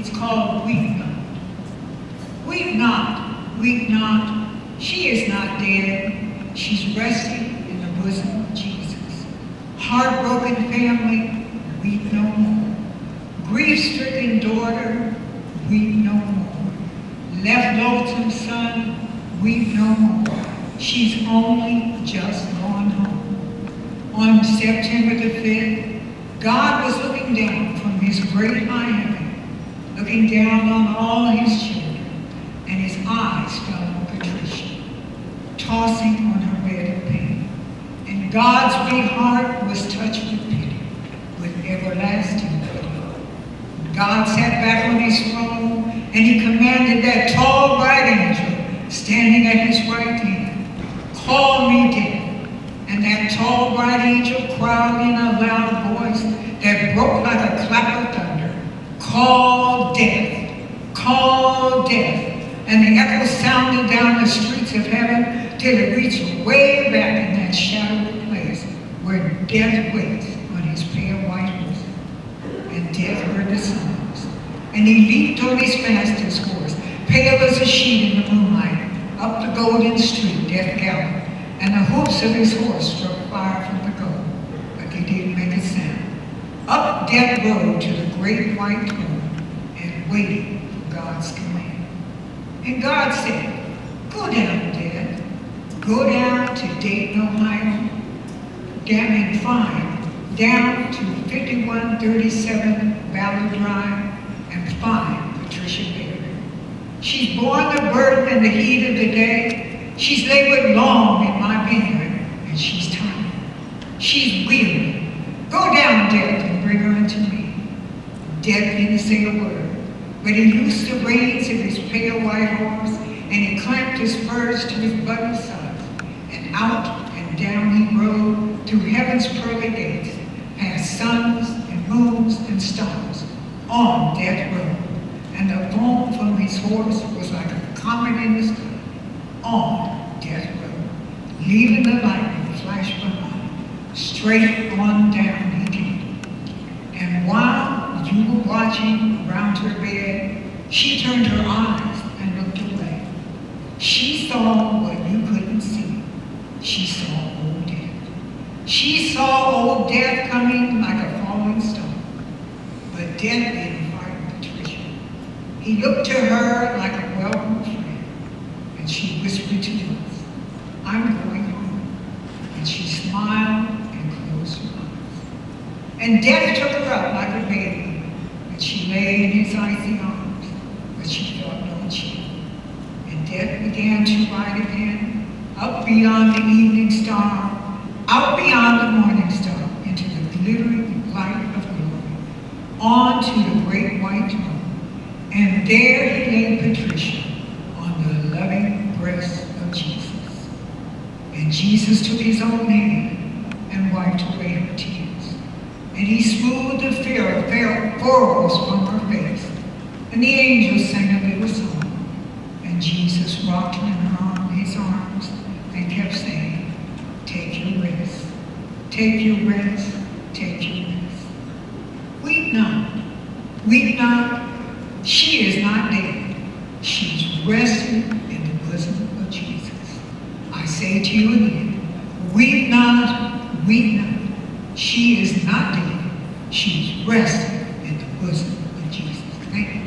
It's called Weep Not. Weep not, weep not. She is not dead. She's resting in the bosom of Jesus. Heartbroken family, weep no more. Grief-stricken daughter, weep no more. Left lonesome son, weep no more. She's only just gone home. On September the 5th, God was looking down from his great high heaven, looking down on all his children, and his eyes fell on Patricia, tossing on her bed of pain. And God's big heart was touched with pity, with everlasting pity. God sat back on his throne, and he commanded that tall bright angel standing at his right hand, "Call me death." And that tall bright angel cried in a loud voice that broke like a clap of thunder, "Call death, call death." And the echo sounded down the streets of heaven till it reached way back in that shadowy place where death waits on his pale white horse. And death heard the songs, and he leaped on his fastest horse, pale as a sheet in the moonlight. Up the golden street death galloped, and the hoofs of his horse struck fire from the gold, but they didn't make a sound. Up death rode to the great white throne and waited for God's command. And God said, "Go down, death. Go down to Dayton, Ohio, down and find, down to 5137 Valley Drive, and find Patricia Berry. She's borne the burden and the heat of the day. She's labored long in my vineyard, and she's tired. She's weary. Go down, death, and bring her unto me." Death didn't say a word, but he loosed the reins of his pale white horse, and he clamped his spurs to his buttoned sides, and out and down he rode through heaven's pearly gates, past suns and moons and stars, on death road. And the foam from his horse was like a comet in the sky, on death road, leaving the lightning flash behind. Straight on down he came. And while you were watching around her bed, she turned her eyes and looked away. She saw what you couldn't see. She saw old death. She saw old death coming like a falling star. But death didn't frighten Patricia. He looked to her like a welcome friend. And she whispered to us, "I'm going home." And she smiled and closed her eyes. And death took her up like a baby, and she lay in his icy arms, but she felt no chill. And death began to ride again, up beyond the evening star, out beyond the morning star, into the glittering light of glory, on to the great white throne. And there he laid Patricia on the loving breast of Jesus. And Jesus took his own hand and wiped away her tears. And he smoothed the furrows from her face. And the angels sang a little song. And Jesus rocked her in his arms and kept saying, "Take your rest, take your rest, take your rest. Weep not, weep not. She is not dead. She's resting in the bosom of Jesus." I say to you again, weep not, weep not. She is not dead. She's resting in the bosom of Jesus. Thank you.